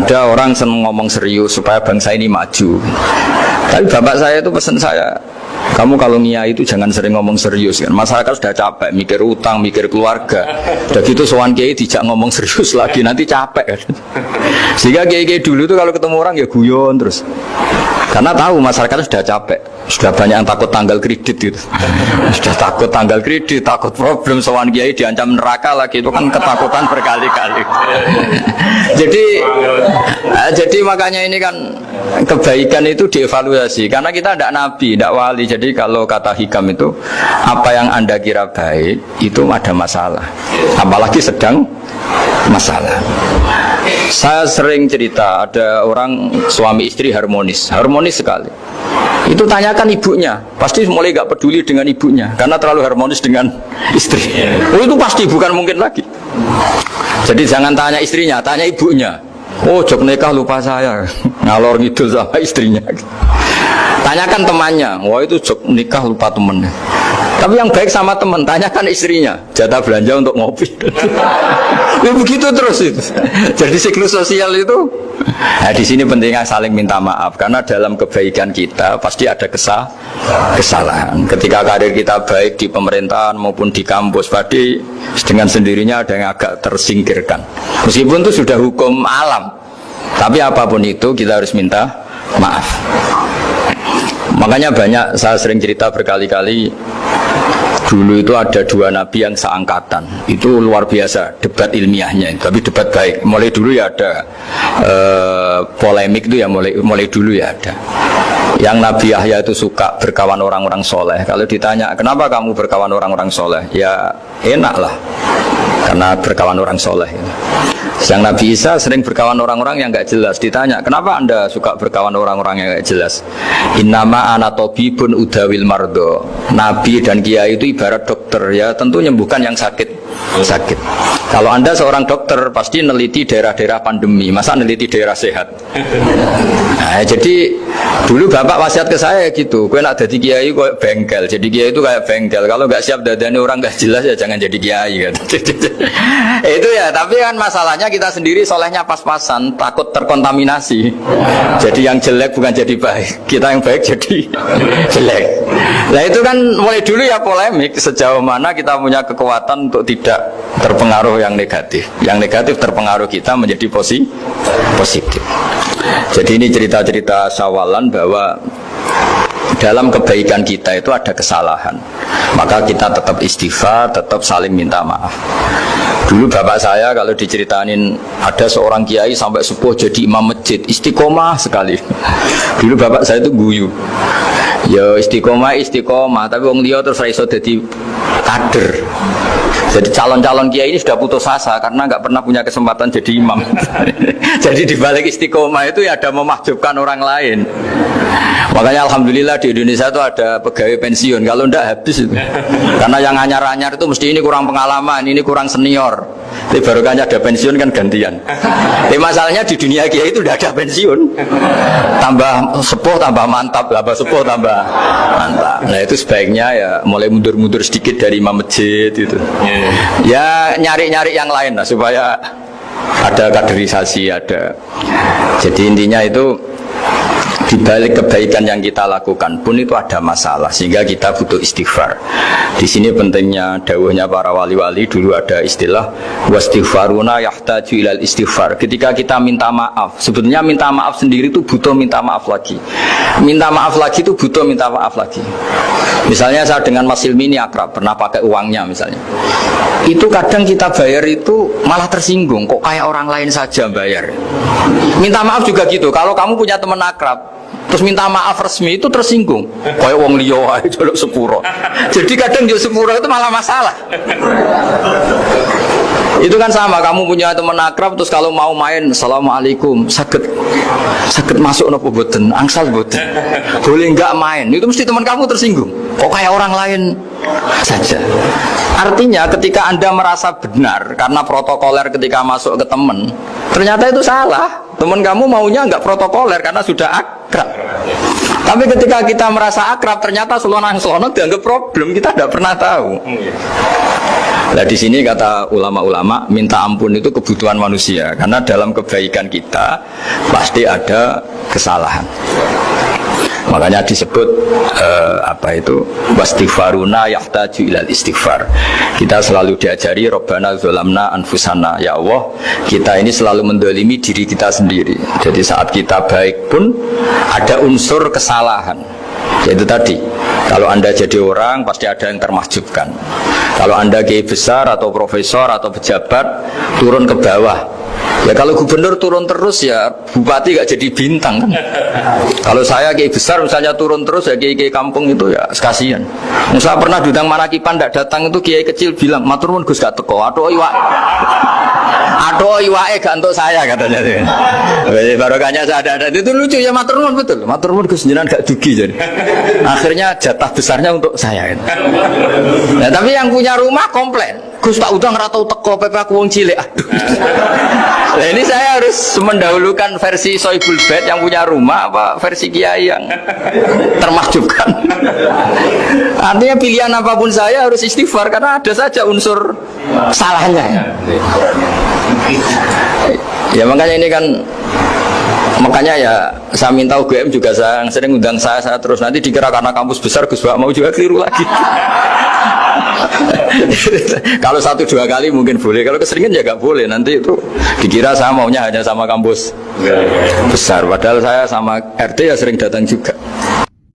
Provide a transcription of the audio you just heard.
Ada orang seneng ngomong serius supaya bangsa ini maju. Tapi bapak saya itu pesan saya, kamu kalau niat itu jangan sering ngomong serius kan. Masyarakat sudah capek mikir utang, mikir keluarga. Udah gitu sowan kiai dijak ngomong serius lagi nanti capek kan. Sehingga kiai-kiai dulu itu kalau ketemu orang ya guyon terus. Karena tahu masyarakat sudah capek, sudah banyak yang takut tanggal kredit gitu. Sudah takut tanggal kredit, takut problem sowan kiai diancam neraka lagi, itu kan ketakutan berkali-kali. Jadi makanya ini kan kebaikan itu dievaluasi karena kita tidak nabi, tidak wali. Jadi kalau kata hikam itu apa yang Anda kira baik itu ada masalah, apalagi sedang masalah. Saya sering cerita ada orang suami istri harmonis sekali. Itu tanyakan ibunya, pasti mulai gak peduli dengan ibunya karena terlalu harmonis dengan istri. Oh itu pasti bukan mungkin lagi. Jadi jangan tanya istrinya, tanya ibunya. Oh jok nikah lupa saya, ngalor ngidul sama istrinya. Tanyakan temannya, wah itu jok nikah lupa temennya. Tapi yang baik sama teman, tanyakan istrinya, jatah belanja untuk ngopi. Ya begitu terus itu. Jadi siklus sosial itu. Nah, di sini pentingnya saling minta maaf karena dalam kebaikan kita pasti ada kesalahan. Ketika karir kita baik di pemerintahan maupun di kampus, pasti dengan sendirinya ada yang agak tersingkirkan. Meskipun itu sudah hukum alam, tapi apapun itu kita harus minta maaf. Makanya banyak saya sering cerita berkali-kali. Dulu itu ada dua nabi yang seangkatan. Itu luar biasa debat ilmiahnya. Tapi debat baik. Mulai dulu ya ada polemik itu ya mulai dulu ya ada. Yang Nabi Yahya itu suka berkawan orang-orang soleh. Kalau ditanya kenapa kamu berkawan orang-orang soleh, ya enak lah karena berkawan orang soleh. Yang Nabi Isa sering berkawan orang-orang yang nggak jelas. Ditanya, kenapa anda suka berkawan orang-orang yang nggak jelas? Innama ana tabibun udawil mardo. Nabi dan kiai itu ibarat dokter ya, tentu menyembuhkan yang sakit. Kalau anda seorang dokter pasti neliti daerah-daerah pandemi, masa neliti daerah sehat? Nah, jadi dulu bapak wasiat ke saya gitu, gue nak jadi kiai kayak bengkel. Jadi kiai itu kayak bengkel. Kalau nggak siap dadani orang nggak jelas ya jangan jadi kiai kan. Itu ya, tapi kan masalahnya kita sendiri solehnya pas-pasan, takut terkontaminasi. Jadi yang jelek bukan jadi baik, kita yang baik jadi jelek. Nah itu kan mulai dulu ya polemik sejauh mana kita punya kekuatan untuk tidak terpengaruh yang negatif. Yang negatif terpengaruh kita menjadi positif. Jadi ini cerita-cerita sawalan bahwa dalam kebaikan kita itu ada kesalahan, maka kita tetap istighfar, tetap saling minta maaf. Dulu bapak saya kalau diceritain ada seorang kiai sampai sepuh jadi imam masjid, istiqomah sekali. Dulu bapak saya itu guyu, ya istiqomah, tapi wong liya terus iso dadi kader. Jadi calon-calon kiai ini sudah putus asa karena nggak pernah punya kesempatan jadi imam. Jadi dibalik istiqomah itu ya ada memahjubkan orang lain. Makanya alhamdulillah di Indonesia itu ada pegawai pensiun. Kalau enggak habis itu. Karena yang anyar-anyar itu mesti ini kurang pengalaman, ini kurang senior. Tapi baru kan ada pensiun kan gantian. Tapi masalahnya di dunia kiai itu udah ada pensiun. Tambah sepuh tambah mantap, tambah sepuh tambah mantap. Nah itu sebaiknya ya mulai mundur-mundur sedikit dari imam masjid itu. Ya nyari-nyari yang lain lah supaya ada kaderisasi, ada. Jadi intinya itu di balik kebaikan yang kita lakukan pun itu ada masalah sehingga kita butuh istighfar. Di sini pentingnya dawuhnya para wali-wali, dulu ada istilah wastighfaruna yahtaju ilal istighfar. Ketika kita minta maaf, sebetulnya minta maaf sendiri itu butuh minta maaf lagi. Minta maaf lagi itu butuh minta maaf lagi. Misalnya saya dengan Mas Hilmi ini akrab, pernah pakai uangnya misalnya. Itu kadang kita bayar itu malah tersinggung, kok kayak orang lain saja bayar. Minta maaf juga gitu. Kalau kamu punya teman akrab terus minta maaf resmi itu tersinggung, kayak wong liya ae jaluk sepuro. Jadi kadang jaluk sepuro itu malah masalah. Itu kan sama, kamu punya teman akrab terus kalau mau main assalamualaikum sakit masuk nopo boten angsal boten boleh nggak main, itu mesti teman kamu tersinggung, kok kayak orang lain saja. Artinya ketika anda merasa benar karena protokoler ketika masuk ke teman, ternyata itu salah. Teman kamu maunya nggak protokoler karena sudah akrab. Tapi ketika kita merasa akrab ternyata selonang dianggap problem, kita tidak pernah tahu. Nah di sini kata ulama-ulama, minta ampun itu kebutuhan manusia, karena dalam kebaikan kita pasti ada kesalahan. Makanya disebut wastighfaruna yahtaju ilal istighfar. Kita selalu diajari Rabbana dzalamna anfusana, ya Allah kita ini selalu mendolimi diri kita sendiri. Jadi saat kita baik pun ada unsur kesalahan. Yaitu tadi, kalau Anda jadi orang pasti ada yang termahjubkan. Kalau Anda kiai besar atau profesor atau pejabat turun ke bawah, ya kalau gubernur turun terus ya bupati gak jadi bintang kan. Kalau saya kiai besar misalnya turun terus ya kiai kampung itu ya kasihan. Saya pernah diundang Manakipan tidak datang itu kiai kecil bilang matur nuwun Gus gak teko. Aduh iwake gak untuk saya katanya. Barokahnya saya ada itu lucu ya, matur nuwun betul. Matur nuwun Gus jenengan gak dugi jadi. Akhirnya jatah besarnya untuk saya. Nah, tapi yang punya rumah komplain. Gus tak udang ratau teko PP aku wong cilik. Aduh. Nah, ini saya harus mendahulukan versi Soibul Bait yang punya rumah apa versi kiai yang termahjubkan. Artinya pilihan apapun saya harus istighfar karena ada saja unsur salahnya. Ya makanya ini kan, makanya ya saya minta UGM juga saya sering undang saya terus, nanti dikira karena kampus besar Gus Bak mau juga keliru lagi. Kalau 1-2 kali mungkin boleh, kalau keseringan ya gak boleh, nanti itu dikira saya maunya hanya sama kampus besar, padahal saya sama RT ya sering datang juga.